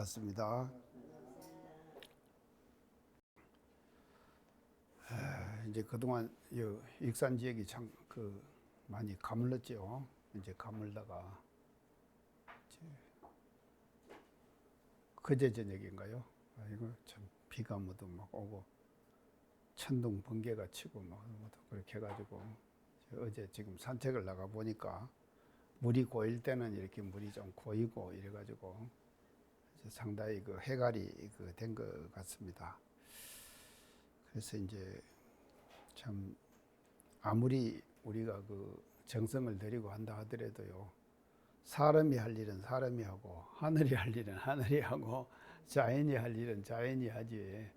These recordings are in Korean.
반갑습니다. 이제 그동안 익산 지역이 참 많이 가물렀죠. 이제 가물다가 그제 저녁인가요? 이거 참 비가 모두 막 오고 천둥 번개가 치고 막 그렇게 해가지고 어제 지금 산책을 나가 보니까 물이 고일 때는 이렇게 물이 좀 고이고 이래가지고 상당히 해갈이 된 것 같습니다. 그래서 이제 참 아무리 우리가 정성을 들이고 한다 하더라도요, 사람이 할 일은 사람이 하고 하늘이 할 일은 하늘이 하고 자연이 할 일은 자연이 하지,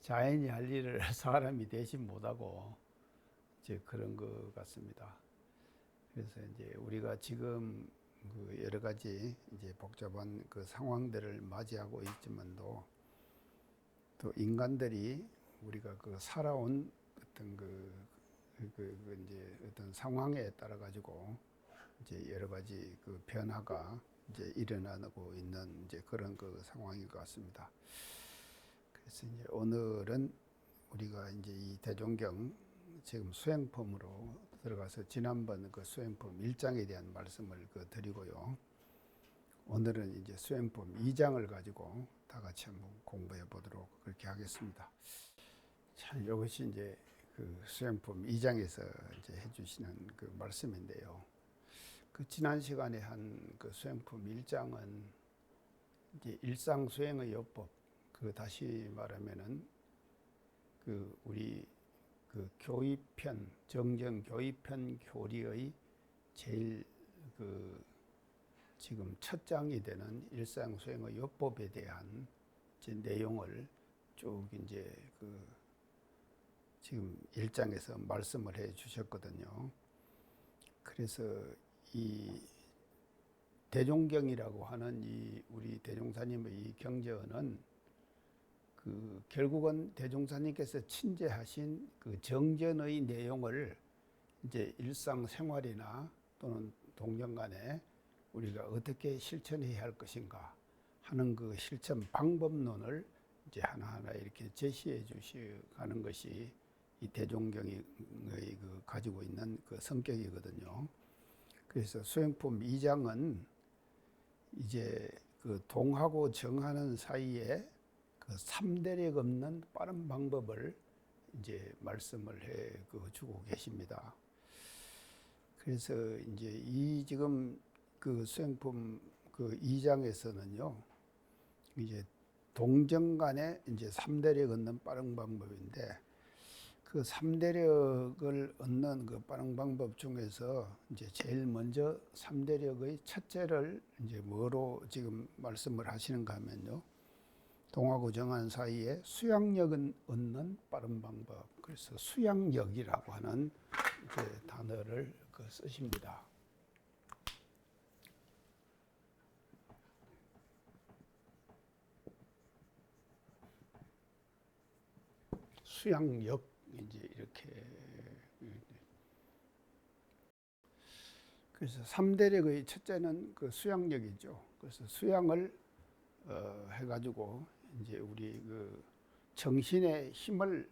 자연이 할 일을 사람이 대신 못하고 이제 그런 것 같습니다. 그래서 이제 우리가 지금 여러 가지 이제 복잡한 상황들을 맞이하고 있지만도 또 인간들이 우리가 살아온 어떤 이제 어떤 상황에 따라 가지고 이제 여러 가지 변화가 이제 일어나고 있는 이제 그런 상황인 것 같습니다. 그래서 이제 오늘은 우리가 이제 이 대종경 지금 수행품으로 들어가서 지난번 수행품 1장에 대한 말씀을 드리고요. 오늘은 이제 수행품 2장을 가지고 다 같이 한번 공부해 보도록 그렇게 하겠습니다. 자, 이것이 이제 수행품 2장에서 이제 해주시는 말씀인데요. 지난 시간에 한 수행품 1장은 이제 일상 수행의 요법, 다시 말하면은 우리 교의편, 정정 교의편 교리의 제일 지금 첫 장이 되는 일상 수행의 요법에 대한 이제 내용을 쭉 이제 지금 1장에서 말씀을 해 주셨거든요. 그래서 이 대종경이라고 하는 이 우리 대종사님의 이 경전은 결국은 대종사님께서 친제하신 정전의 내용을 이제 일상생활이나 또는 동정간에 우리가 어떻게 실천해야 할 것인가 하는 실천 방법론을 이제 하나하나 이렇게 제시해 주시는 것이 이 대종경이 가지고 있는 성격이거든요. 그래서 수행품 2장은 이제 동하고 정하는 사이에 3대력 없는 빠른 방법을 이제 말씀을 해 주고 계십니다. 그래서 이제 이 지금 수행품 2장에서는요, 이제 동정 간에 이제 3대력 얻는 빠른 방법인데, 3대력을 얻는 빠른 방법 중에서 이제 제일 먼저 3대력의 첫째를 이제 뭐로 지금 말씀을 하시는가 하면요, 동하고 정한 사이에 수양력은 얻는 빠른 방법. 그래서 수양력이라고 하는 이제 단어를 쓰십니다. 수양력 이제 이렇게. 그래서 3대력의 첫째는 수양력이죠. 그래서 수양을 해가지고 이제 우리 정신의 힘을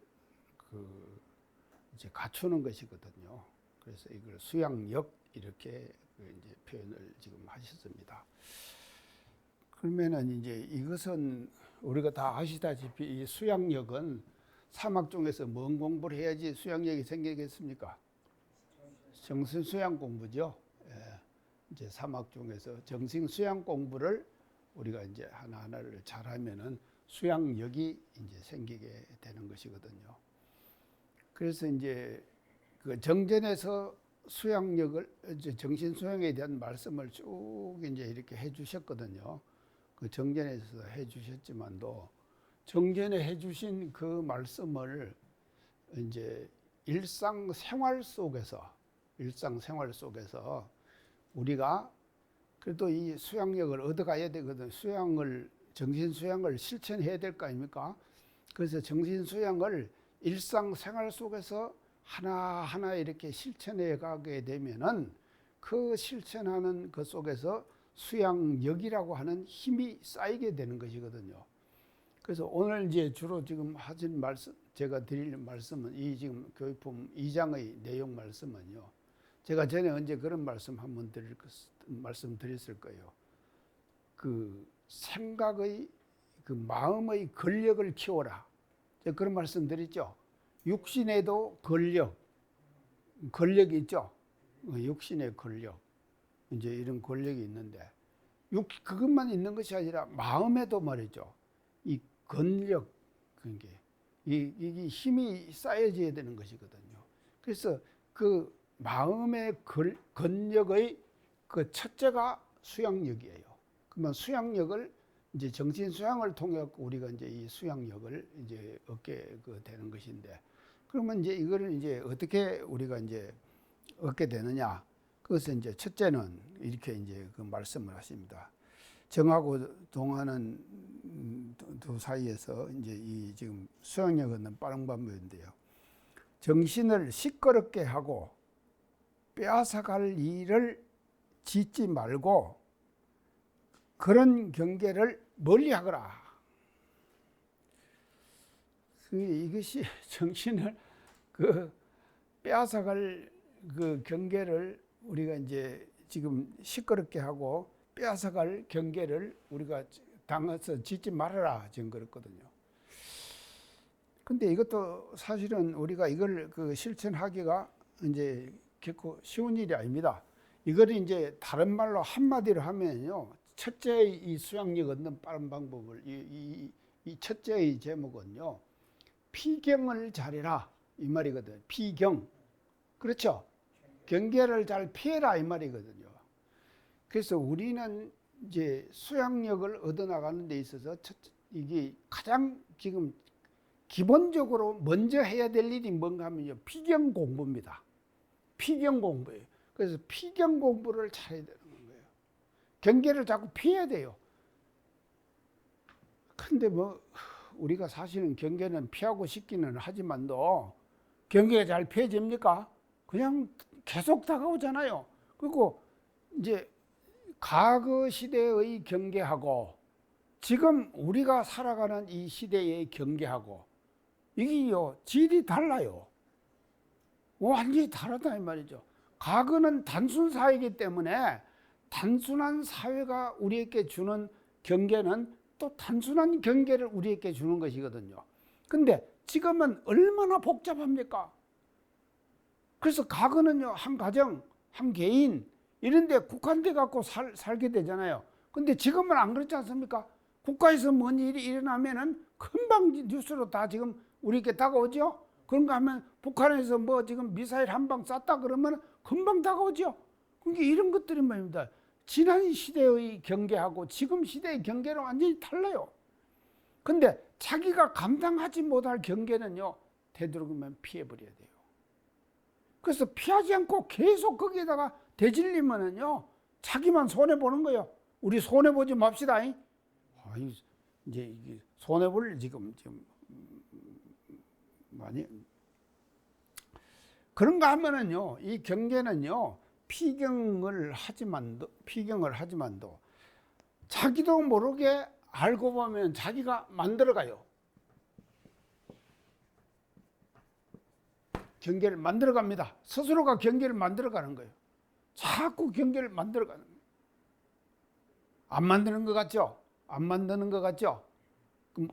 이제 갖추는 것이거든요. 그래서 이걸 수양력 이렇게 이제 표현을 지금 하셨습니다. 그러면은 이제 이것은 우리가 다 아시다시피 이 수양력은 사막 중에서 뭔 공부를 해야지 수양력이 생기겠습니까? 정신 수양 공부죠. 예. 이제 사막 중에서 정신 수양 공부를 우리가 이제 하나하나를 잘하면은 수양력이 이제 생기게 되는 것이거든요. 그래서 이제 정전에서 수양력을 이제 정신 수양에 대한 말씀을 쭉 이제 이렇게 해주셨거든요. 정전에서 해주셨지만도 정전에 해주신 말씀을 이제 일상생활 속에서 우리가 그래도 이 수양력을 얻어가야 되거든. 정신 수양을 실천해야 될 거 아닙니까? 그래서 정신 수양을 일상생활 속에서 하나하나 이렇게 실천해 가게 되면은 그 실천하는 것 속에서 수양력이라고 하는 힘이 쌓이게 되는 것이거든요. 그래서 오늘 이제 주로 지금 하신 말씀, 제가 드릴 말씀은 이 지금 교육품 2장의 내용 말씀은요. 제가 전에 언제 그런 말씀 한번 말씀드렸을 거예요. 그 생각의 그 마음의 권력을 키워라. 제가 그런 말씀 드렸죠. 육신에도 권력이 있죠. 육신의 권력. 이제 이런 권력이 있는데 그것만 있는 것이 아니라 마음에도 말이죠. 이 권력, 이게 힘이 쌓여져야 되는 것이거든요. 그래서 그 마음의 권력의 그 첫째가 수양력이에요. 그러면 수양력을 이제 정신 수양을 통해 우리가 이제 이 수양력을 이제 얻게 되는 것인데, 그러면 이제 이거를 이제 어떻게 우리가 이제 얻게 되느냐? 그것은 이제 첫째는 이렇게 이제 그 말씀을 하십니다. 정하고 동하는 두 사이에서 이제 이 지금 수양력 얻는 빠른 방법인데요. 정신을 시끄럽게 하고 빼앗아갈 일을 짓지 말고 그런 경계를 멀리하거라. 이것이 정신을 그 빼앗아갈 그 경계를 우리가 이제 지금 시끄럽게 하고 빼앗아갈 경계를 우리가 당해서 짓지 말아라 지금 그랬거든요. 근데 이것도 사실은 우리가 이걸 그 실천하기가 이제 결코 쉬운 일이 아닙니다. 이걸 이제 다른 말로 한마디로 하면요. 첫째의 이 수양력 얻는 빠른 방법을 이 첫째의 제목은요. 피경을 잘해라 이 말이거든요. 피경. 그렇죠? 경계를 잘 피해라 이 말이거든요. 그래서 우리는 이제 수양력을 얻어나가는 데 있어서 이게 가장 지금 기본적으로 먼저 해야 될 일이 뭔가 하면요. 피경 공부입니다. 피경 공부예요. 그래서 피경 공부를 잘해야 되는 거예요. 경계를 자꾸 피해야 돼요. 근데 뭐 우리가 사실은 경계는 피하고 싶기는 하지만도 경계가 잘 피해집니까? 그냥 계속 다가오잖아요. 그리고 이제 과거 시대의 경계하고 지금 우리가 살아가는 이 시대의 경계하고 이게요 질이 달라요. 완전히 다르다 이 말이죠. 과거는 단순 사회이기 때문에 단순한 사회가 우리에게 주는 경계는 또 단순한 경계를 우리에게 주는 것이거든요. 근데 지금은 얼마나 복잡합니까? 그래서 과거는요 한 가정, 한 개인 이런 데 국한돼 갖고 살게 되잖아요. 근데 지금은 안 그렇지 않습니까? 국가에서 뭔 일이 일어나면은 금방 뉴스로 다 지금 우리에게 다가오죠. 그런가 하면 북한에서 뭐 지금 미사일 한 방 쐈다 그러면 금방 다가오죠. 그러니까 이런 것들이 말입니다. 지난 시대의 경계하고 지금 시대의 경계는 완전히 달라요. 근데 자기가 감당하지 못할 경계는요 되도록이면 피해버려야 돼요. 그래서 피하지 않고 계속 거기에다가 대질리면은요 자기만 손해보는 거예요. 우리 손해보지 맙시다. 이제 이게 손해볼 지금 많이 그런가 하면은요 이 경계는요 피경을 하지만도 자기도 모르게 알고 보면 자기가 만들어가요. 경계를 만들어갑니다. 스스로가 경계를 만들어가는 거예요. 자꾸 경계를 만들어가는 거예요. 안 만드는 것 같죠? 안 만드는 것 같죠?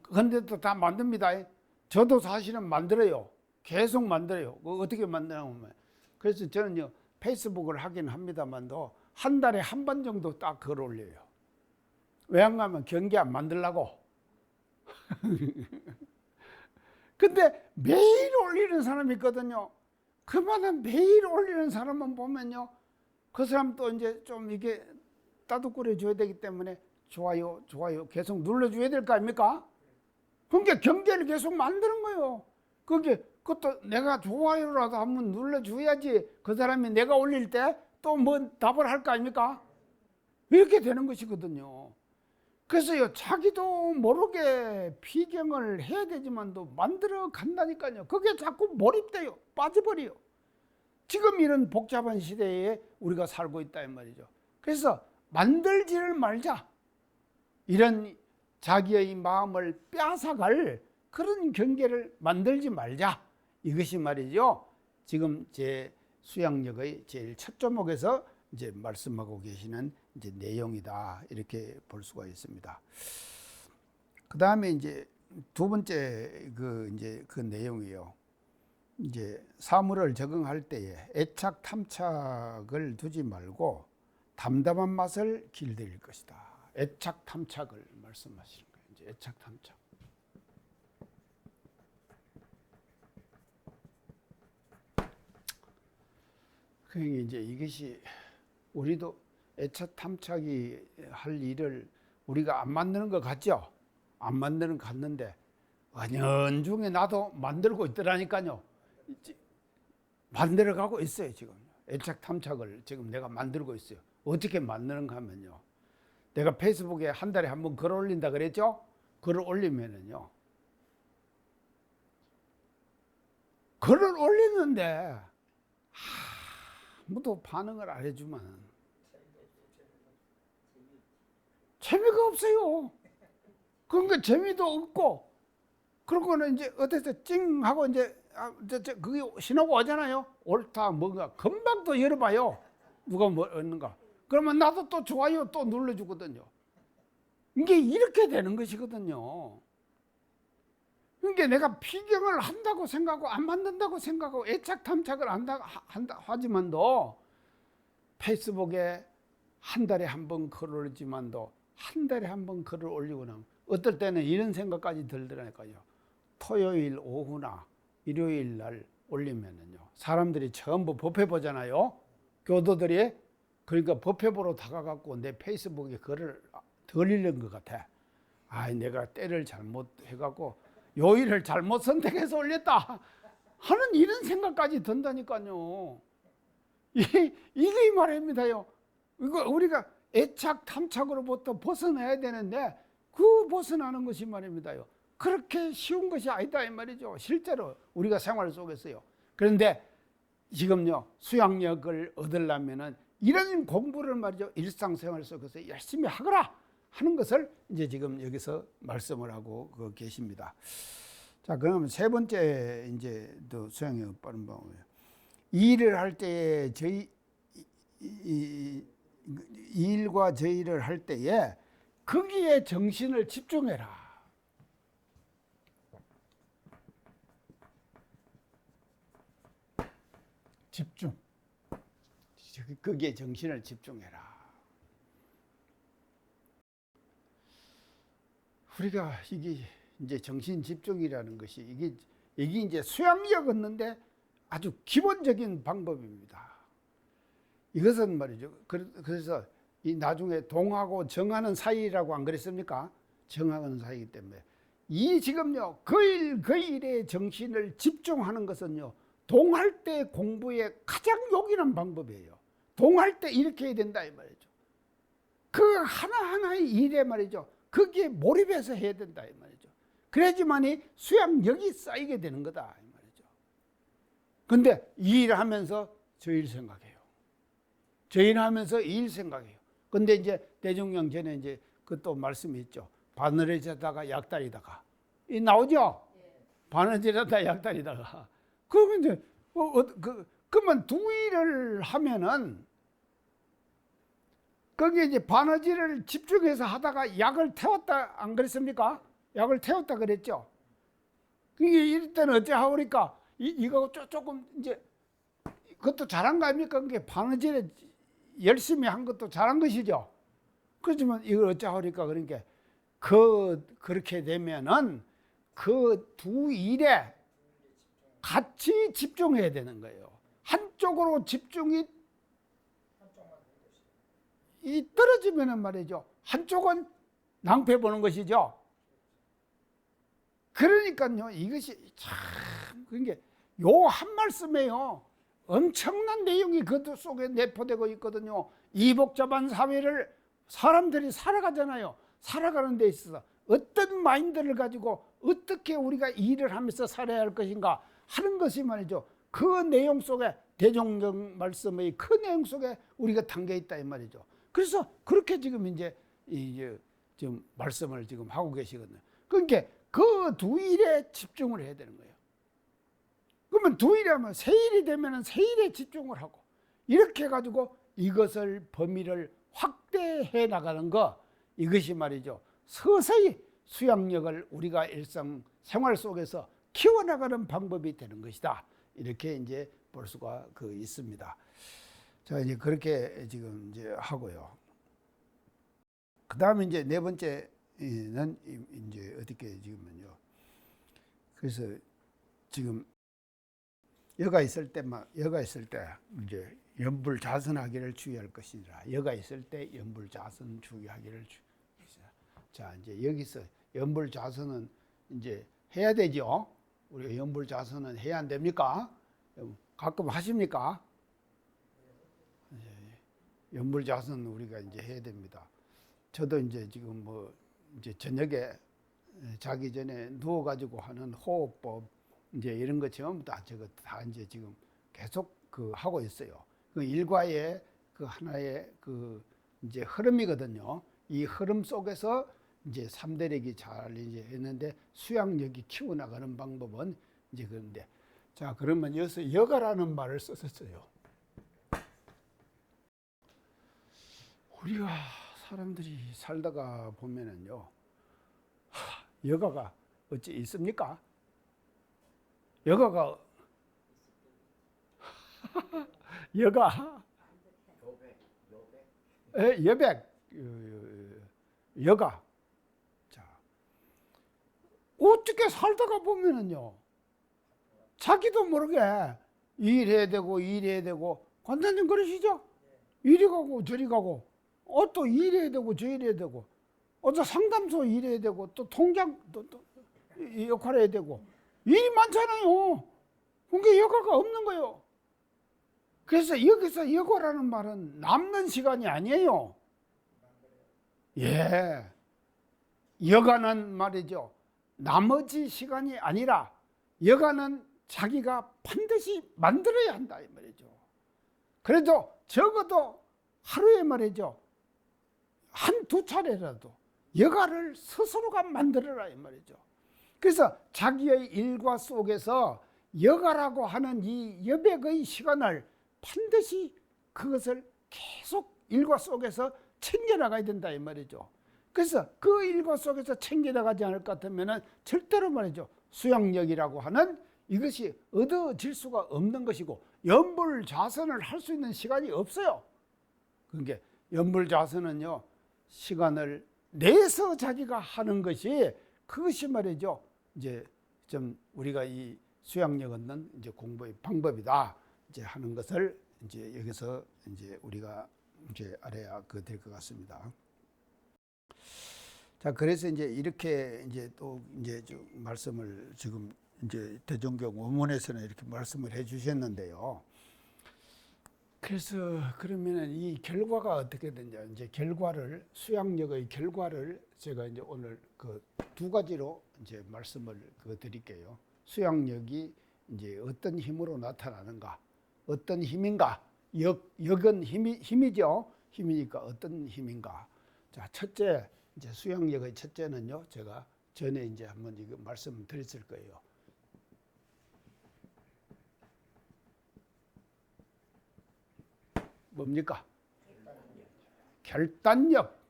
그런데 또 다 만듭니다. 저도 사실은 만들어요. 계속 만들어요. 어떻게 만드냐면 그래서 저는요 페이스북을 하긴 합니다만도 한 달에 한 번 정도 딱 글 올려요. 왜 안 가면 경계 안 만들라고. 근데 매일 올리는 사람이 있거든요. 그만한 매일 올리는 사람만 보면요 그 사람 또 이제 좀 이게 따뜻거려 줘야 되기 때문에 좋아요 계속 눌러줘야 될 거 아닙니까? 그러니까 경계를 계속 만드는 거예요. 그것도 내가 좋아요라도 한번 눌러줘야지 그 사람이 내가 올릴 때 또 뭐 답을 할 거 아닙니까? 이렇게 되는 것이거든요. 그래서요 자기도 모르게 피경을 해야 되지만도 만들어 간다니까요. 그게 자꾸 몰입돼요. 빠져버려요. 지금 이런 복잡한 시대에 우리가 살고 있다 이 말이죠. 그래서 만들지를 말자. 이런 자기의 마음을 빼앗아갈 그런 경계를 만들지 말자. 이것이 말이죠. 지금 제 수양력의 제일 첫 조목에서 이제 말씀하고 계시는 이제 내용이다. 이렇게 볼 수가 있습니다. 그 다음에 이제 두 번째 그 내용이요. 이제 사물을 적응할 때에 애착 탐착을 두지 말고 담담한 맛을 길들일 것이다. 애착 탐착을 말씀하시는 거예요. 이제 애착 탐착. 그러니까 이제 이것이 우리도 애착 탐착이 할 일을 우리가 안 만드는 것 같죠? 안 만드는 것 같는데 은연중에 나도 만들고 있더라니까요. 만들어가고 있어요. 지금 애착 탐착을 지금 내가 만들고 있어요. 어떻게 만드는가 하면요, 내가 페이스북에 한 달에 한 번 글 올린다 그랬죠? 글을 올리면은요, 글을 올리는데 아무도 반응을 안 해주면 재미가 없어요. 그러니까 재미도 없고, 그러고는 이제 어디서 찡 하고 이제 그게 신호가 오잖아요. 옳다 뭔가 금방 또 열어봐요. 누가 뭐 얻는가. 그러면 나도 또 좋아요 또 눌러주거든요. 이게 이렇게 되는 것이거든요. 그러니까 내가 피경을 한다고 생각하고 안 만든다고 생각하고 애착 탐착을 한다 하지만도 페이스북에 한 달에 한 번 글을 올리지만도 한 달에 한 번 글을 올리고 나면 어떨 때는 이런 생각까지 들더라니까요. 토요일 오후나 일요일 날 올리면은요, 사람들이 전부 법회 보잖아요. 교도들이. 그러니까 법회 보러 다가갖고 내 페이스북에 글을 덜리는 것 같아. 아, 내가 때를 잘못 해갖고 요일을 잘못 선택해서 올렸다 하는 이런 생각까지 든다니까요. 이게 말입니다요. 이거 우리가 애착 탐착으로부터 벗어나야 되는데 그 벗어나는 것이 말입니다요. 그렇게 쉬운 것이 아니다 이 말이죠. 실제로 우리가 생활 속에서요. 그런데 지금요, 수양력을 얻으려면은 이런 공부를 말이죠, 일상생활 속에서 열심히 하거라 하는 것을 이제 지금 여기서 말씀을 하고 계십니다. 자, 그러면 세 번째 이제 또 수양력 빠른 방법이에요. 일을 할 때에 일과 저일을 할 때에 거기에 정신을 집중해라. 집중. 거기에 정신을 집중해라. 우리가 이게 이제 정신 집중이라는 것이 이게 이제 수양력 얻는데 아주 기본적인 방법입니다. 이것은 말이죠. 그래서 이 나중에 동하고 정하는 사이라고 안 그랬습니까? 정하는 사이이기 때문에 이 지금요, 그 일에 정신을 집중하는 것은요, 동할 때 공부의 가장 요긴한 방법이에요. 동할 때 이렇게 해야 된다 이 말이죠. 그 하나하나의 일에 말이죠, 거기에 몰입해서 해야 된다 이 말이죠. 그래야지만이 수양력이 쌓이게 되는 거다 이 말이죠. 근데 이 일을 하면서 저 일 생각해요. 저 일 하면서 이 일 생각해요. 근데 이제 대종령 전에 이제 그 또 말씀이 있죠. 바늘에 자다가 약다리다가 이 나오죠. 바늘에 자다가 약다리다가. 그러면 이제 그러면 두 일을 하면은 거기에 이제 바느질을 집중해서 하다가 약을 태웠다 안 그랬습니까? 약을 태웠다 그랬죠. 그게 이럴 때는 어째 하오니까 이거 조금 이제 그것도 잘한 거 아닙니까? 그게 바느질에 열심히 한 것도 잘한 것이죠. 그렇지만 이걸 어째 하오니까 그러니까 그렇게 되면은 그 두 일에 같이 집중해야 되는 거예요. 한쪽으로 집중이 떨어지면은 말이죠, 한쪽은 낭패 보는 것이죠. 그러니까요, 이것이 참, 그러니까 요 한 말씀에요, 엄청난 내용이 그 속에 내포되고 있거든요. 이 복잡한 사회를 사람들이 살아가잖아요. 살아가는 데 있어서 어떤 마인드를 가지고 어떻게 우리가 일을 하면서 살아야 할 것인가 하는 것이 말이죠, 그 내용 속에 대종령 말씀의 그 내용 속에 우리가 담겨 있다 이 말이죠. 그래서 그렇게 지금 이제 지금 말씀을 지금 하고 계시거든요. 그러니까 그 두 일에 집중을 해야 되는 거예요. 그러면 두 일이 하면 세 일이 되면은 세 일에 집중을 하고 이렇게 해가지고 이것을 범위를 확대해 나가는 거, 이것이 말이죠. 서서히 수양력을 우리가 일상 생활 속에서 키워나가는 방법이 되는 것이다. 이렇게 이제 볼 수가 있습니다. 자, 이제 그렇게 지금 이제 하고요. 그 다음에 이제 네 번째는 이제 어떻게 지금은요. 그래서 지금 여가 있을 때 이제 연불자선하기를 주의할 것이니라. 여가 있을 때 연불자선 주의하기를 주의하라. 자, 이제 여기서 연불자선은 이제 해야 되죠. 우리 연불자선은 해야 안 됩니까? 가끔 하십니까? 연불자선 우리가 이제 해야 됩니다. 저도 이제 지금 이제 저녁에 자기 전에 누워가지고 하는 호흡법 이제 이런 것 전부 다 저거 다 이제 지금 계속 하고 있어요. 그 일과의 하나의 이제 흐름이거든요. 이 흐름 속에서 이제 3대력이 잘 이제 했는데 수양력이 키워나가는 방법은 이제 그런데, 자, 그러면 여기서 여가라는 말을 썼어요. 우리가 사람들이 살다가 보면은요, 여가가 어찌 있습니까? 여가가 여백 여가. 자, 어떻게 살다가 보면은요, 자기도 모르게 이 일해야 되고 이 일해야 되고, 관장님 그러시죠? 이리 가고 저리 가고, 또 일해야 되고 저 일해야 되고, 또 상담소 일해야 되고, 또 통장 또 역할 해야 되고, 일이 많잖아요. 그러니까 여가가 없는 거예요. 그래서 여기서 여가라는 말은 남는 시간이 아니에요. 예, 여가는 말이죠, 나머지 시간이 아니라 여가는 자기가 반드시 만들어야 한다 이 말이죠. 그래도 적어도 하루에 말이죠, 한두 차례라도 여가를 스스로가 만들어라 이 말이죠. 그래서 자기의 일과 속에서 여가라고 하는 이 여백의 시간을 반드시 그것을 계속 일과 속에서 챙겨나가야 된다 이 말이죠. 그래서 그 일과 속에서 챙겨나가지 않을 것 같으면 절대로 말이죠, 수양력이라고 하는 이것이 얻어질 수가 없는 것이고, 연불자선을 할 수 있는 시간이 없어요. 그러니까 연불자선은요, 시간을 내서 자기가 하는 것이, 그것이 말이죠, 이제 좀 우리가 이 수양력 얻는 이제 공부의 방법이다 이제 하는 것을 이제 여기서 이제 우리가 이제 알아야 될 것 같습니다. 자, 그래서 이제 이렇게 이제 또 이제 말씀을 지금 이제 대종경 원문에서는 이렇게 말씀을 해주셨는데요. 그래서 그러면은 이 결과가 어떻게 되냐, 이제 결과를, 수양력의 결과를 제가 이제 오늘 두 가지로 이제 말씀을 드릴게요. 수양력이 이제 어떤 힘으로 나타나는가, 어떤 힘인가, 역은 힘이죠. 힘이니까 어떤 힘인가. 자, 첫째, 이제 수양력의 첫째는요, 제가 전에 이제 한번 이거 말씀드렸을 거예요. 뭡니까? 결단력.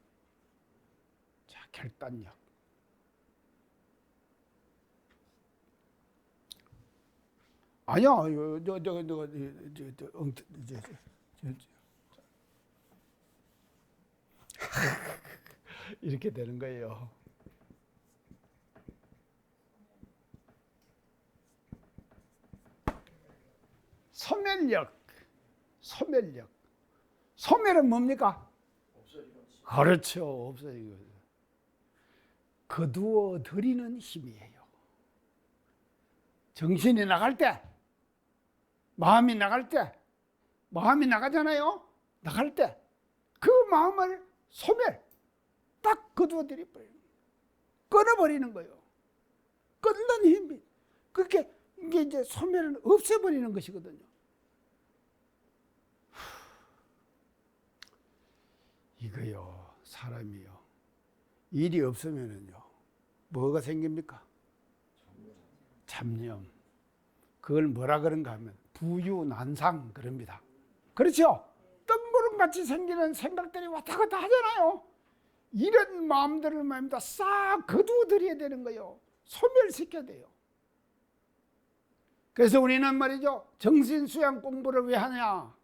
자, 결단력. 아니야, 이렇게 되는 거예요. 소멸력. 소멸은 뭡니까? 그렇죠, 없어지는 거죠. 거두어 들이는 힘이에요. 정신이 나갈 때, 마음이 나갈 때, 마음이 나가잖아요. 나갈 때 그 마음을 소멸, 딱 거두어 들이버리는 거예요. 끊어버리는 거예요. 끊는 힘이. 그렇게 이게 이제 소멸은 없애버리는 것이거든요. 이거요, 사람이요. 일이 없으면은요, 뭐가 생깁니까? 잡념. 그걸 뭐라 그런가 하면 부유난상 그럽니다. 그렇죠? 뜬구름같이 생기는 생각들이 왔다 갔다 하잖아요. 이런 마음들을 말입니다. 싹 거두어들여야 되는 거예요. 소멸시켜야 돼요. 그래서 우리는 말이죠, 정신수양 공부를 왜 하냐?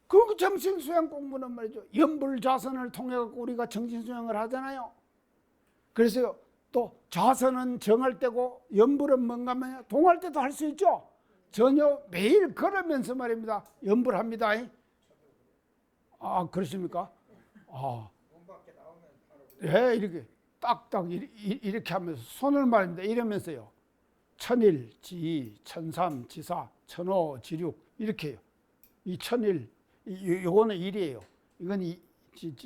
그 정신수양 공부는 말이죠, 연불자선을 통해 갖고 우리가 정신수양을 하잖아요. 그래서 또 자선은 정할 때고 연불은 뭔가 하면 동할 때도 할 수 있죠. 전혀 매일 걸으면서 말입니다, 연불합니다. 아, 그렇습니까? 아, 예, 이렇게 딱딱 이렇게 하면서 손을 말입니다, 이러면서요, 천일, 지이, 천삼, 지사, 천오, 지륙 이렇게요. 이 천일, 요거는 일이에요. 이건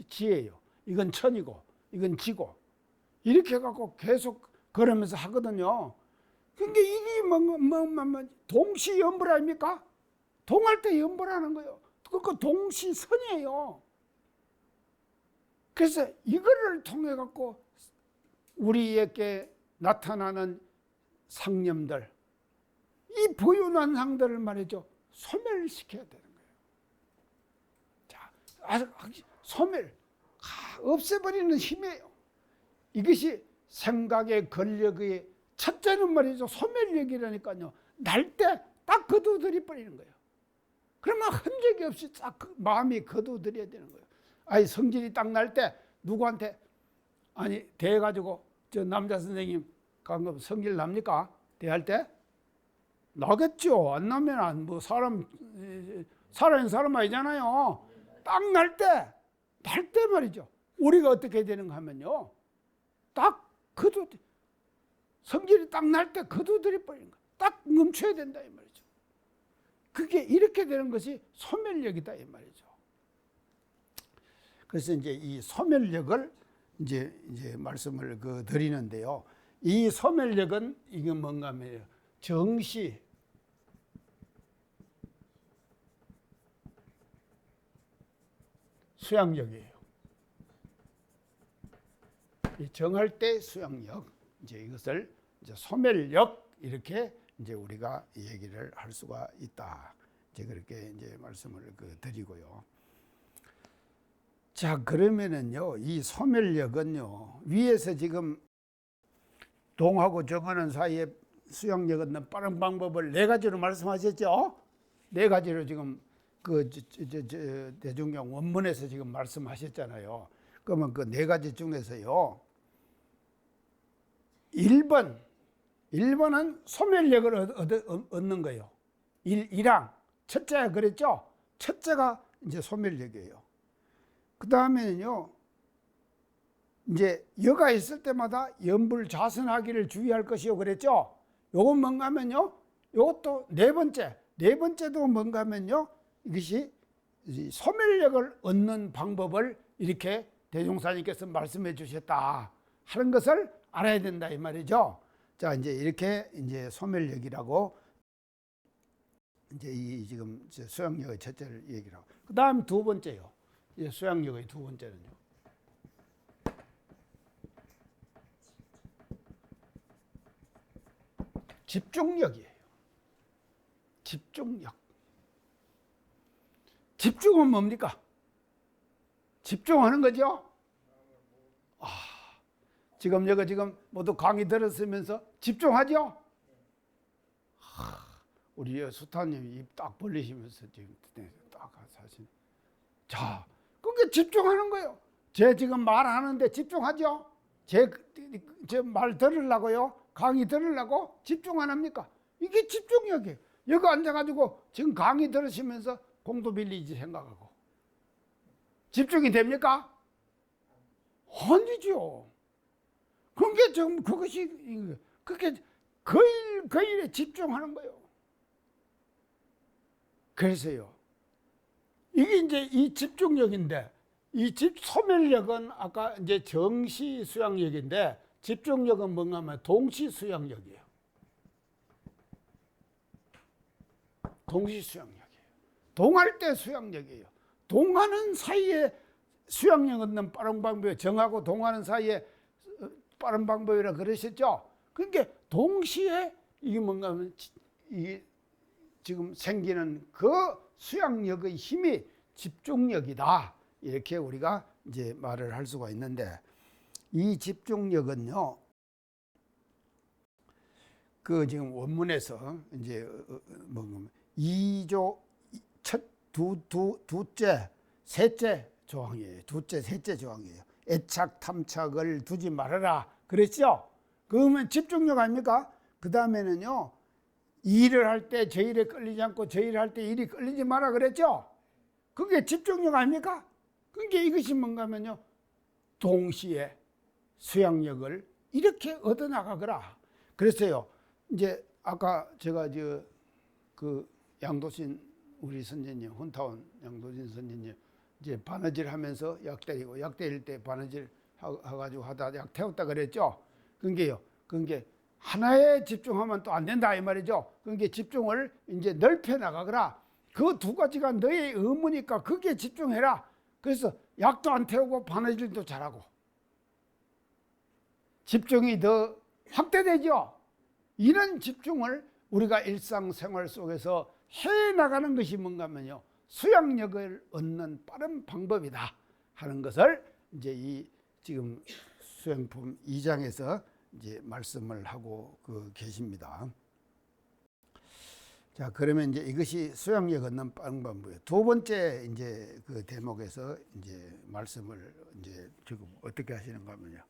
지예요. 이건 천이고, 이건 지고. 이렇게 해갖고 계속 걸으면서 하거든요. 그러니까 이게 동시 연불 아닙니까? 동할 때 연불하는 거예요. 그거 동시선이에요. 그래서 이거를 통해 갖고 우리에게 나타나는 상념들, 이 부유난상들을 말이죠, 소멸시켜야 되는 거예요. 자, 소멸, 없애버리는 힘이에요. 이것이 생각의 권력의 첫째는 말이죠, 소멸력이라니까요. 날 때 딱 거두들이 버리는 거예요. 그러면 흔적이 없이 딱 마음이 거두들여야 되는 거예요. 아니, 성질이 딱 날 때 누구한테 아니 대해가지고 저 남자 선생님 방금 성질 납니까? 대할 때? 나겠죠. 안 나면 뭐 살아있는 사람 아니잖아요. 딱 날 때 말이죠. 우리가 어떻게 되는가 하면요, 딱 성질이 딱 날 때 거두들이 버리는 거예요. 딱 멈춰야 된다 이 말이죠. 그게 이렇게 되는 것이 소멸력이다 이 말이죠. 그래서 이제 이 소멸력을 이제 말씀을 드리는데요. 이 소멸력은 이게 뭔가 하면 정시, 수양력이에요. 이 정할 때 수양력, 이제 이것을 이제 소멸력 이렇게 이제 우리가 얘기를 할 수가 있다. 이제 그렇게 이제 말씀을 드리고요. 자, 그러면은요, 이 소멸력은요, 위에서 지금 동하고 정하는 사이에 수양력 얻는 빠른 방법을 네 가지로 말씀하셨죠? 네 가지로 지금 대중경 원문에서 지금 말씀하셨잖아요. 그러면 그 네 가지 중에서요, 1번은 소멸력을 얻는 거예요. 1항, 첫째가 그랬죠? 첫째가 이제 소멸력이에요. 그 다음에는요, 이제 여가 있을 때마다 연불자선하기를 주의할 것이요 그랬죠? 요건 뭔가 하면요, 요것도 네 번째도 뭔가 하면요, 이것이 소멸력을 얻는 방법을 이렇게 대종사님께서 말씀해 주셨다 하는 것을 알아야 된다 이 말이죠. 자, 이제 이렇게 이제 소멸력이라고 이제 이 지금 수양력의 첫째를 얘기를 하고, 그 다음 두 번째요. 수양력의 두 번째는요, 집중력이에요. 집중력. 집중은 뭡니까? 집중하는 거죠. 지금 여기 지금 모두 강의 들었으면서 집중하죠. 우리 수타님이 입 딱 벌리시면서 지금 딱 하시네. 자, 그게 집중하는 거예요. 제 지금 말하는데 집중하죠. 제 말 들으려고요, 강의 들으려고 집중 안 합니까? 이게 집중력이에요. 여기 앉아가지고 지금 강의 들으시면서 공도 빌리지 생각하고 집중이 됩니까? 아니죠. 그게 좀 그게 거일에 집중하는 거예요. 그래서요, 이게 이제 이 집중력인데, 이 소멸력은 아까 이제 정시 수양력인데, 집중력은 뭔가 하면 동시 수양력이에요. 동시 수양력이에요. 동할 때 수양력이에요. 동하는 사이에 수양력 얻는 빠른 방법이 정하고 동하는 사이에 빠른 방법이라 그러셨죠. 그러니까 동시에 이게 뭔가 하면 이게 지금 생기는 그 수양력의 힘이 집중력이다. 이렇게 우리가 이제 말을 할 수가 있는데, 이 집중력은요, 그 지금 원문에서 이제 뭐 2조 두째 셋째 조항이에요. 두째 셋째 조항이에요. 애착 탐착을 두지 말아라 그랬죠. 그러면 집중력 아닙니까? 그 다음에는요, 일을 할 때 저 일에 끌리지 않고 저 일을 할 때 일이 끌리지 마라 그랬죠. 그게 집중력 아닙니까? 그게 이것이 뭔가 하면요, 동시에 수양력을 이렇게 얻어나가거라 그랬어요. 이제 아까 제가 그 양도신 우리 선생님, 혼타원 양도신 선생님 이제 바느질 하면서 약 때리고, 약 때릴 때 바느질 해가지고 하다 약 태웠다 그랬죠. 그게 하나에 집중하면 또 안 된다 이 말이죠. 그게 집중을 이제 넓혀 나가거라. 그 두 가지가 너의 의무니까 그게 집중해라. 그래서 약도 안 태우고 바느질도 잘하고 집중이 더 확대되죠. 이런 집중을 우리가 일상생활 속에서 해 나가는 것이 뭔가 하면요, 수양력을 얻는 빠른 방법이다 하는 것을 이제 이 지금 수행품 2장에서 이제 말씀을 하고 계십니다. 자, 그러면 이제 이것이 수양력 얻는 빠른 방법이에요. 두 번째 이제 그 대목에서 이제 말씀을 이제 지금 어떻게 하시는가 하면요,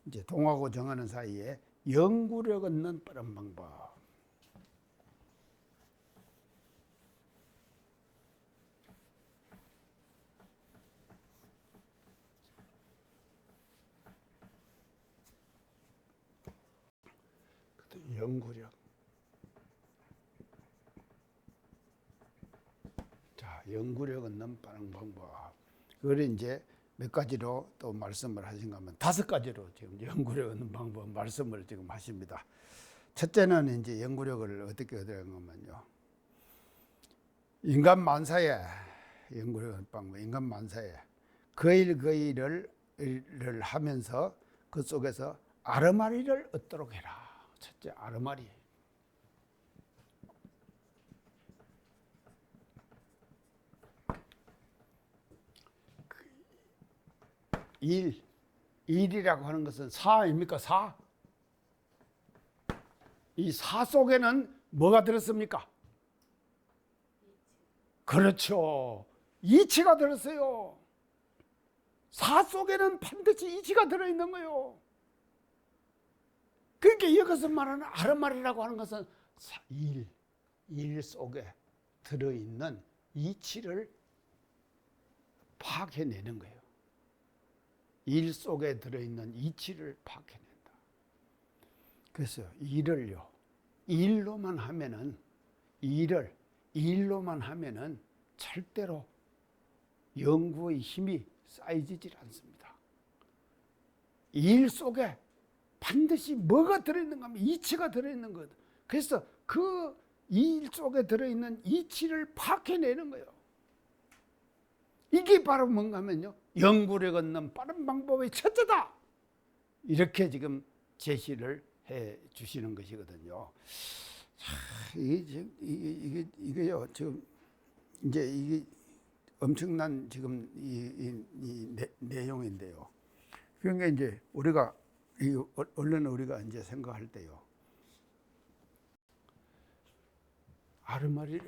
이제 동하고 정하는 사이에 영구력 얻는 빠른 방법. 영구력. 자, 영구력 얻는 빠른 방법. 그걸 이제 몇 가지로 또 말씀을 하신가 하면 5가지로 지금 영구력 얻는 방법 말씀을 지금 하십니다. 첫째는 이제 영구력을 어떻게 얻으려면요, 인간 만사에 영구력 얻는 방법, 인간 만사에 그 일을 하면서 그 속에서 아르마리를 얻도록 해라. 첫째, 아르마리. 일이라고 하는 것은 사 아닙니까? 사. 이 사 속에는 뭐가 들었습니까? 그렇죠. 이치가 들었어요. 사 속에는 반드시 이치가 들어있는 거예요. 그러니까 이것을 말하는 아르마리라고 하는 것은 일 속에 들어있는 이치를 파악해내는 거예요. 일 속에 들어있는 이치를 파악해낸다. 그래서 일을요, 일로만 하면은 절대로 연구의 힘이 쌓이질 않습니다. 일 속에 반드시 뭐가 들어있는가 하면 이치가 들어있는 것. 그래서 그 일 속에 들어있는 이치를 파악해내는 거예요. 이게 바로 뭔가 하면요, 영구력 얻는 빠른 방법의 첫째다. 이렇게 지금 제시를 해 주시는 것이거든요. 이게요, 지금 이제 이게 엄청난 지금 이 내용인데요. 그러니까 이제 우리가 얼른 우리가 이제 생각할 때요, 아르마리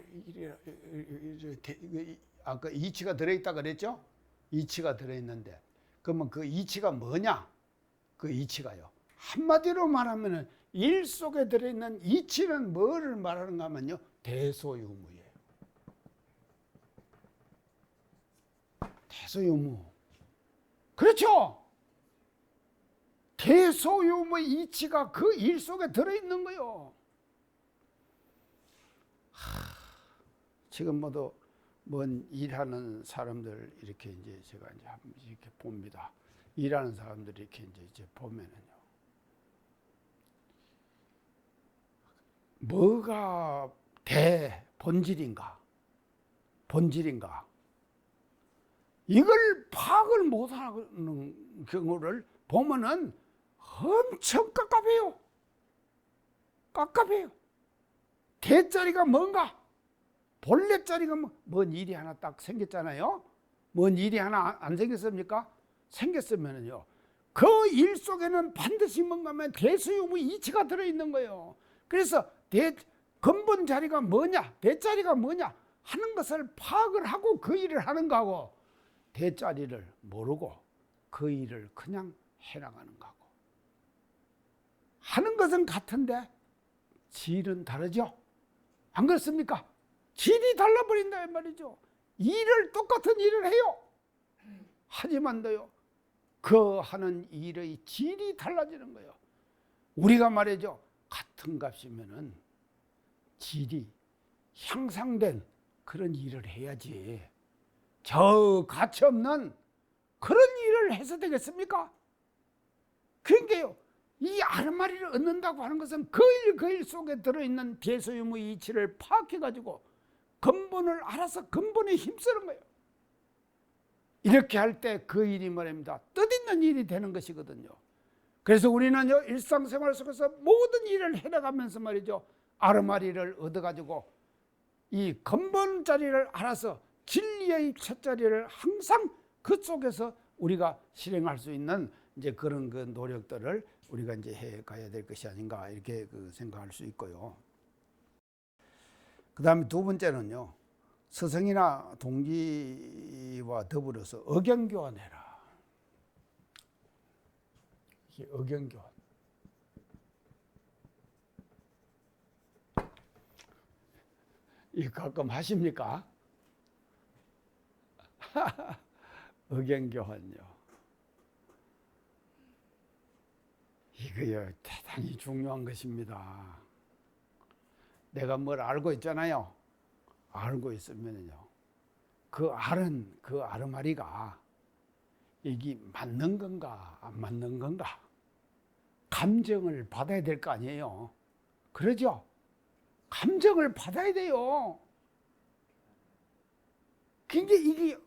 아까 이치가 들어있다 그랬죠? 이치가 들어있는데, 그러면 그 이치가 뭐냐? 그 이치가요, 한마디로 말하면은 일 속에 들어있는 이치는 뭐를 말하는가 하면요, 대소유무예요. 대소유무. 그렇죠? 대소유무의 이치가 그 일 속에 들어있는 거요. 지금 모두 뭔 일하는 사람들 이렇게 이제 제가 이제 이렇게 봅니다. 일하는 사람들이 이렇게 이제 보면은요, 뭐가 본질인가? 이걸 파악을 못하는 경우를 보면은 엄청 깝깝해요. 깝깝해요. 대자리가 뭔가? 본래 자리가 뭔 일이 하나 딱 생겼잖아요. 뭔 일이 하나 안 생겼습니까? 생겼으면요. 그 일 속에는 반드시 뭔가 하면 대수유무 이치가 들어있는 거예요. 그래서 근본 자리가 뭐냐, 대자리가 뭐냐 하는 것을 파악을 하고 그 일을 하는 거하고 대자리를 모르고 그 일을 그냥 해나가는 거하고 하는 것은 같은데 질은 다르죠. 안 그렇습니까? 질이 달라버린다 이 말이죠. 일을 똑같은 일을 해요. 하지만도요, 그 하는 일의 질이 달라지는 거예요. 우리가 말이죠, 같은 값이면은 질이 향상된 그런 일을 해야지. 저 가치 없는 그런 일을 해서 되겠습니까? 그러니까요, 이 아르마리를 얻는다고 하는 것은 그 일 속에 들어있는 대소유무 이치를 파악해가지고 근본을 알아서 근본에 힘쓰는 거예요. 이렇게 할 때 그 일이 말입니다, 뜻있는 일이 되는 것이거든요. 그래서 우리는요, 일상생활 속에서 모든 일을 해나가면서 말이죠, 아르마리를 얻어가지고 이 근본 자리를 알아서 진리의 첫자리를 항상 그 속에서 우리가 실행할 수 있는 이제 그런 그 노력들을 우리가 이제 해 가야 될 것이 아닌가 이렇게 생각할 수 있고요. 그 다음에 두 번째는요, 스승이나 동지와 더불어서 의견교환해라. 이게 의견교환. 이거 가끔 하십니까? 의견교환요. 이거요, 대단히 중요한 것입니다. 내가 뭘 알고 있잖아요. 알고 있으면요, 그 알은 그 아르마리가 이게 맞는 건가 안 맞는 건가 감정을 받아야 될 거 아니에요. 그러죠? 감정을 받아야 돼요. 그러니까 이게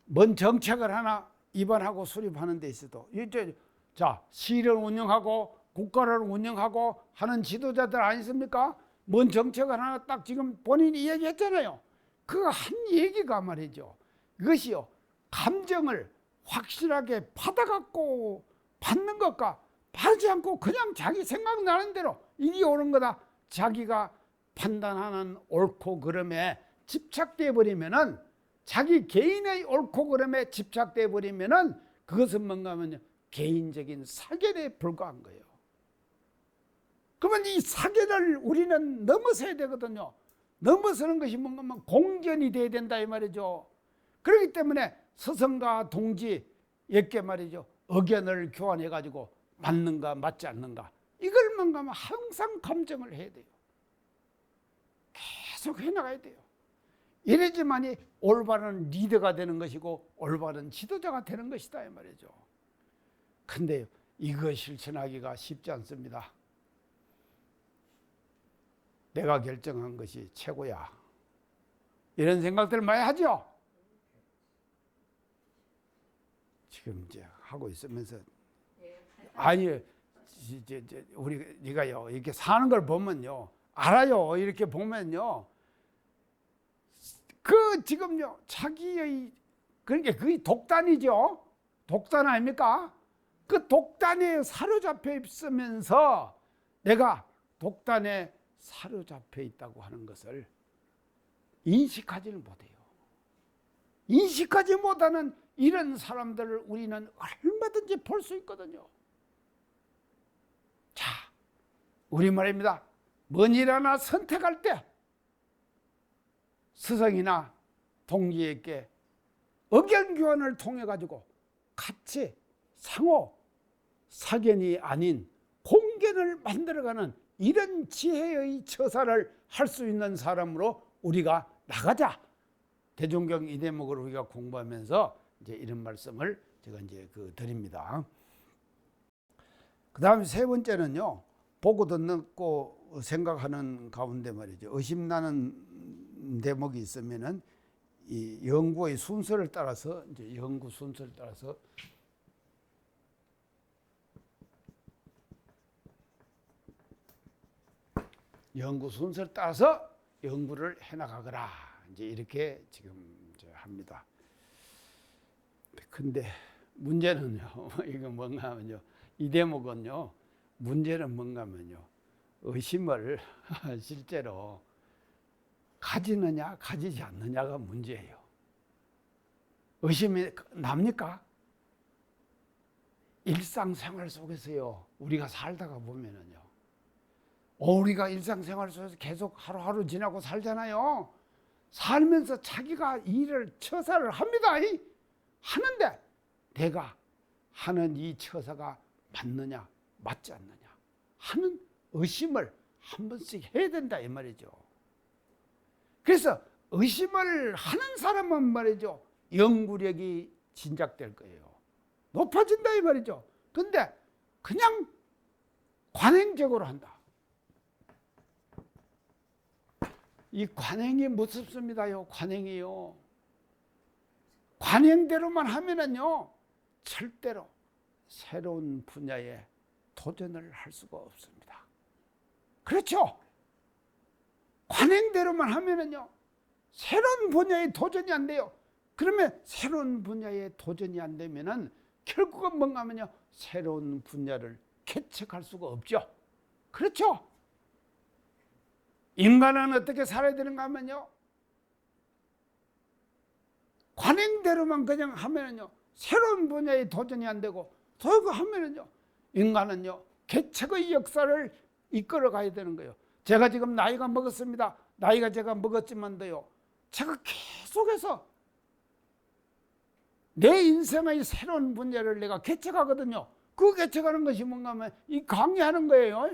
뭔 정책을 하나 입안하고 수립하는 데 있어도 이제 자, 시를 운영하고 국가를 운영하고 하는 지도자들 아니십니까? 뭔 정책을 하나 딱 지금 본인이 얘기했잖아요. 그 한 얘기가 말이죠, 이것이요, 감정을 확실하게 받아갖고 받는 것과 받지 않고 그냥 자기 생각나는 대로 이게 옳은 거다, 자기가 판단하는 옳고 그름에 집착돼 버리면은, 자기 개인의 옳고 그름에 집착돼 버리면은 그것은 뭔가 하면 개인적인 사견에 불과한 거예요. 그러면 이 사견을 우리는 넘어서야 되거든요. 넘어서는 것이 뭔가 하면 공견이 돼야 된다 이 말이죠. 그렇기 때문에 스승과 동지에게 말이죠, 의견을 교환해 가지고 맞는가 맞지 않는가 이걸 뭔가 하면 항상 검증을 해야 돼요. 계속 해나가야 돼요. 이래야지만이 올바른 리더가 되는 것이고 올바른 지도자가 되는 것이다 이 말이죠. 근데 이거 실천하기가 쉽지 않습니다. 내가 결정한 것이 최고야, 이런 생각들 많이 하죠. 지금 이제 하고 있으면서 아니 우리가요 이렇게 사는 걸 보면요 알아요. 이렇게 보면요 그 지금요 자기의 그러니까 그게 독단이죠. 독단 아닙니까? 그 독단에 사로잡혀 있으면서 내가 독단에 사로잡혀 있다고 하는 것을 인식하지는 못해요. 인식하지 못하는 이런 사람들을 우리는 얼마든지 볼 수 있거든요. 자, 우리 말입니다. 뭔 일 하나 선택할 때 스승이나 동지에게 의견 교환을 통해 가지고 같이 상호 사견이 아닌 공견을 만들어가는 이런 지혜의 처사를 할 수 있는 사람으로 우리가 나가자. 대종경 이 대목을 우리가 공부하면서 이제 이런 말씀을 제가 이제 드립니다. 그 다음에 세 번째는요, 보고 듣고 생각하는 가운데 말이죠, 의심나는 대목이 있으면은 이 연구의 순서를 따라서 이제 연구 순서를 따라서 연구를 해나가거라. 이제 이렇게 지금 이제 합니다. 근데 문제는요, 이거 뭔가 하면요, 이 대목은요, 문제는 뭔가 하면요, 의심을 실제로 가지느냐, 가지지 않느냐가 문제예요. 의심이 납니까? 일상생활 속에서요, 우리가 살다가 보면은요, 우리가 일상생활 속에서 계속 하루하루 지나고 살잖아요. 살면서 자기가 일을 처사를 합니다. 하는데 내가 하는 이 처사가 맞느냐 맞지 않느냐 하는 의심을 한 번씩 해야 된다 이 말이죠. 그래서 의심을 하는 사람은 말이죠, 연구력이 진작될 거예요. 높아진다 이 말이죠. 근데 그냥 관행적으로 한다. 이 관행이 무섭습니다요. 관행이요. 관행대로만 하면은요, 절대로 새로운 분야에 도전을 할 수가 없습니다. 그렇죠? 관행대로만 하면은요, 새로운 분야에 도전이 안 돼요. 그러면 새로운 분야에 도전이 안 되면은 결국은 뭔가 하면요, 새로운 분야를 개척할 수가 없죠. 그렇죠? 인간은 어떻게 살아야 되는가 하면요, 관행대로만 그냥 하면은요, 새로운 분야에 도전이 안 되고, 더 하면은요, 인간은요, 개척의 역사를 이끌어 가야 되는 거예요. 제가 지금 나이가 먹었습니다. 나이가 제가 먹었지만도요, 제가 계속해서 내 인생의 새로운 분야를 내가 개척하거든요. 그 개척하는 것이 뭔가 하면 이 강의하는 거예요.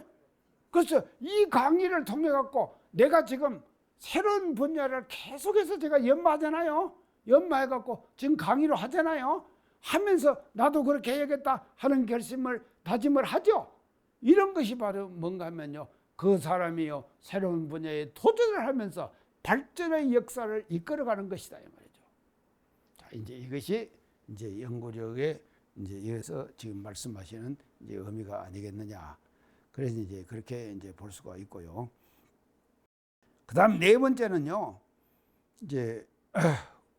그래서 이 강의를 통해 갖고 내가 지금 새로운 분야를 계속해서 제가 연마하잖아요. 연마해 갖고 지금 강의를 하잖아요. 하면서 나도 그렇게 해야겠다 하는 결심을 다짐을 하죠. 이런 것이 바로 뭔가 하면요, 그 사람이요, 새로운 분야에 도전을 하면서 발전의 역사를 이끌어가는 것이다 이 말이죠. 자, 이제 이것이 이제 연구력에 이제 이어서 지금 말씀하시는 이제 의미가 아니겠느냐. 그래서 이제 그렇게 이제 볼 수가 있고요. 그다음 네 번째는요, 이제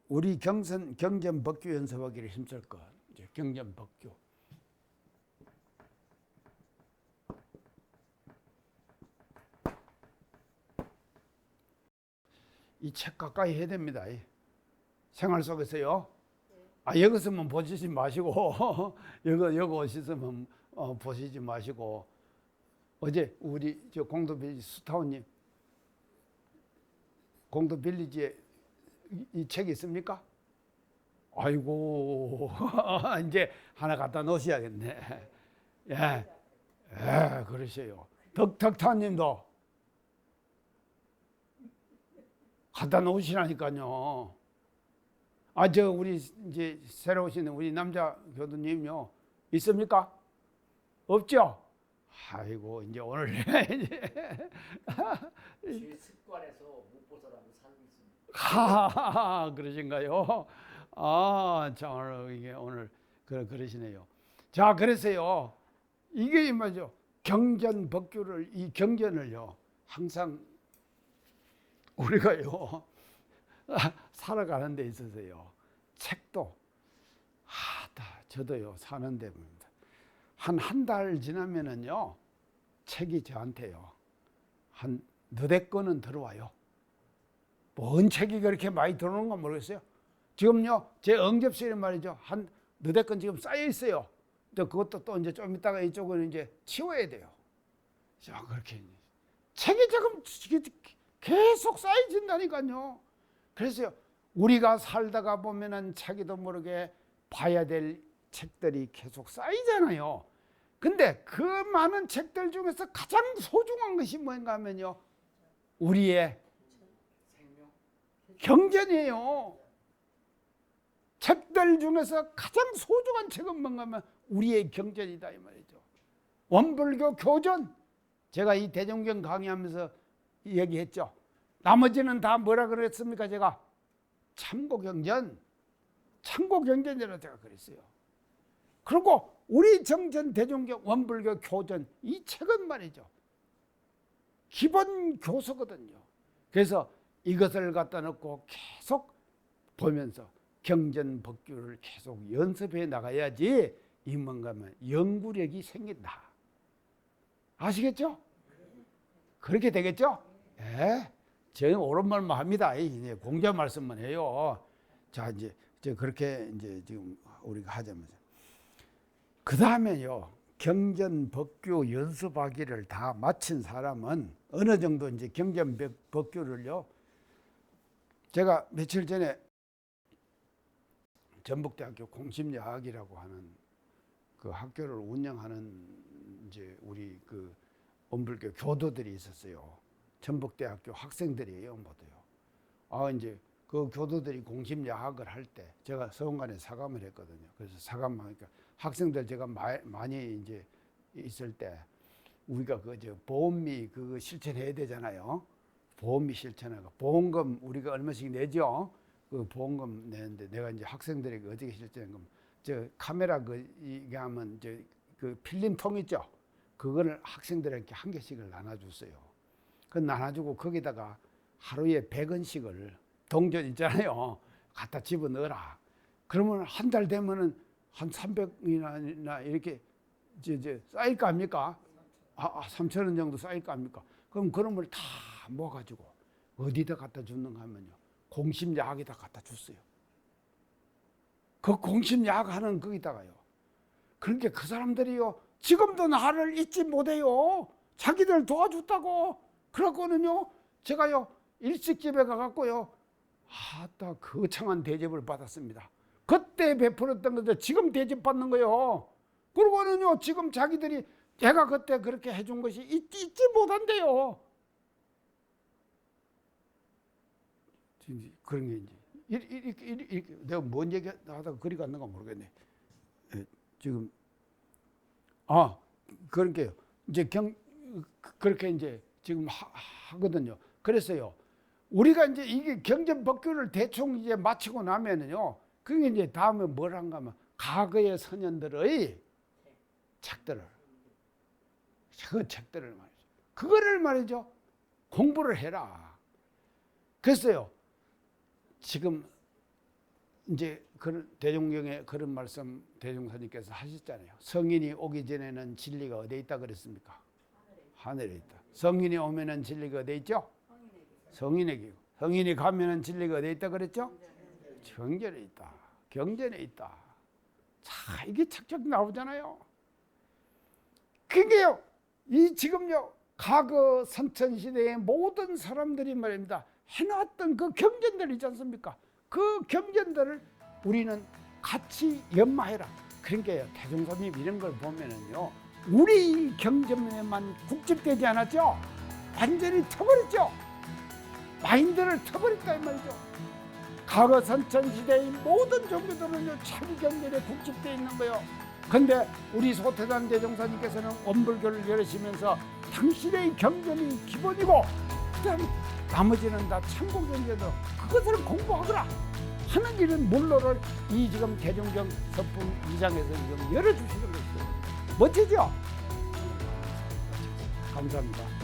우리 경전 법규 연습하기를 힘쓸 것. 이제 경전 법규. 이 책 가까이 해야 됩니다. 생활 속에서요. 여기 있으면 보시지 마시고 여기 오시면 보시지 마시고, 어제 우리 저 공도빌리지 스타운님, 공도빌리지에 이 책이 있습니까? 아이고 이제 하나 갖다 놓으셔야겠네. 예, 그러세요. 덕타님도 갖다 놓으시라니까요. 저 우리 이제 새로 오시는 우리 남자 교수님요, 있습니까? 없죠? 아이고 이제 오늘 제 습관에서 못 벗어나고 살고 있습니다. 그러신가요? 자, 오늘 그러시네요. 자, 그래서요, 이게 뭐죠? 경전 법규를, 이 경전을요, 항상 우리가요, 살아가는 데 있어서요, 책도, 저도요, 사는데 한 달 지나면은요, 책이 저한테요, 한 너댓 권은 들어와요. 뭔 책이 그렇게 많이 들어오는 건 모르겠어요. 지금요, 제 응접실에 말이죠, 한 너댓 권 지금 쌓여 있어요. 근데 그것도 또 이제 좀 이따가 이쪽은 이제 치워야 돼요. 자, 그렇게 책이 지금 계속 쌓여진다니까요. 그래서 우리가 살다가 보면은 자기도 모르게 봐야 될 책들이 계속 쌓이잖아요. 근데 그 많은 책들 중에서 가장 소중한 것이 뭔가 하면요, 우리의 경전이에요. 책들 중에서 가장 소중한 책은 뭔가 하면 우리의 경전이다 이 말이죠. 원불교 교전, 제가 이 대종경 강의하면서 얘기했죠. 나머지는 다 뭐라 그랬습니까? 제가 참고경전, 참고경전이라고 제가 그랬어요. 그리고 우리 정전 대종교 원불교 교전 이 책은 말이죠, 기본 교서거든요. 그래서 이것을 갖다 놓고 계속 보면서 경전법규를 계속 연습해 나가야지 이 뭔가면 연구력이 생긴다. 아시겠죠? 그렇게 되겠죠? 예. 저는 옳은 말만 합니다. 이제 공자 말씀만 해요. 자, 이제 그렇게 이제 지금 우리가 하자면서. 그 다음에요, 경전 법규 연습하기를 다 마친 사람은 어느 정도 이제 경전 법규를요, 제가 며칠 전에 전북대학교 공심여학이라고 하는 그 학교를 운영하는 이제 우리 그 원불교 교도들이 있었어요. 전북대학교 학생들이에요, 모두요. 이제 그 교도들이 공심야학을 할 때 제가 서원관에 사감을 했거든요. 그래서 사감하니까 학생들 제가 많이 이제 있을 때 우리가 보험비 그거 실천해야 되잖아요. 보험비 실천하고 보험금 우리가 얼마씩 내죠. 그 보험금 내는데 내가 이제 학생들에게 어떻게 실천하면 저 카메라 이게 하면 그 필름통 있죠. 그거를 학생들에게 한 개씩을 나눠줬어요. 그 나눠주고 거기다가 하루에 100원씩을 동전 있잖아요. 갖다 집어넣어라. 그러면 한 달 되면은 한 300이나 이렇게 쌓일 거 아닙니까? 3,000원 정도 쌓일 거 아닙니까? 그럼 그런 걸 다 모아가지고 어디다 갖다 줬는가 하면요, 공심야학에다 갖다 줬어요. 그 공심야학 하는 거기다가요. 그러니까 그 사람들이요, 지금도 나를 잊지 못해요. 자기들 도와줬다고. 그러고는요, 제가요 일식집에 가갖고요, 아따 거창한 대접을 받았습니다. 그때 베풀었던 것들 지금 대접받는 거요. 그러고는요, 지금 자기들이 제가 그때 그렇게 해준 것이 잊지 못한대요. 그런 게 이제 이렇게 내가 뭔 얘기 하다가 그리 갔는가 모르겠네. 지금 그러니까요. 이제 그렇게 이제 지금 하거든요. 그래서요, 우리가 이제 이게 경전법규를 대충 이제 마치고 나면은요, 그게 이제 다음에 뭘 한가 하면 과거의 선현들의 책들을, 그 책들을 말이죠. 그거를 말이죠, 공부를 해라. 그랬어요. 지금 이제 그런 대종경에 그런 말씀 대종사님께서 하셨잖아요. 성인이 오기 전에는 진리가 어디에 있다 그랬습니까? 하늘에 있다. 성인이 오면은 진리가 어디에 있죠? 성인에게. 성인이 가면은 진리가 어디에 있다 그랬죠? 경전에 있다. 경전에 있다. 자, 이게 착착 나오잖아요. 그게요, 이 지금요, 과거 선천시대의 모든 사람들이 말입니다, 해놨던 그 경전들 있지 않습니까? 그 경전들을 우리는 같이 연마해라. 그러니까 대종사님 이런 걸 보면은요, 우리 경전에만 국집되지 않았죠? 완전히 터버렸죠? 마인드를 터버렸다 이 말이죠. 과거 선천시대의 모든 종교들은요, 자기 경전에 국집되어 있는 거예요. 근데 우리 소태단 대종사님께서는 원불교를 열으시면서 당신의 경전이 기본이고 그다음 나머지는 다 참고 경전으로 그것을 공부하거라 하는 이런 물로를 이 지금 대종경 서품 2장에서 지금 열어주시는 것이죠. 멋지죠? 감사합니다.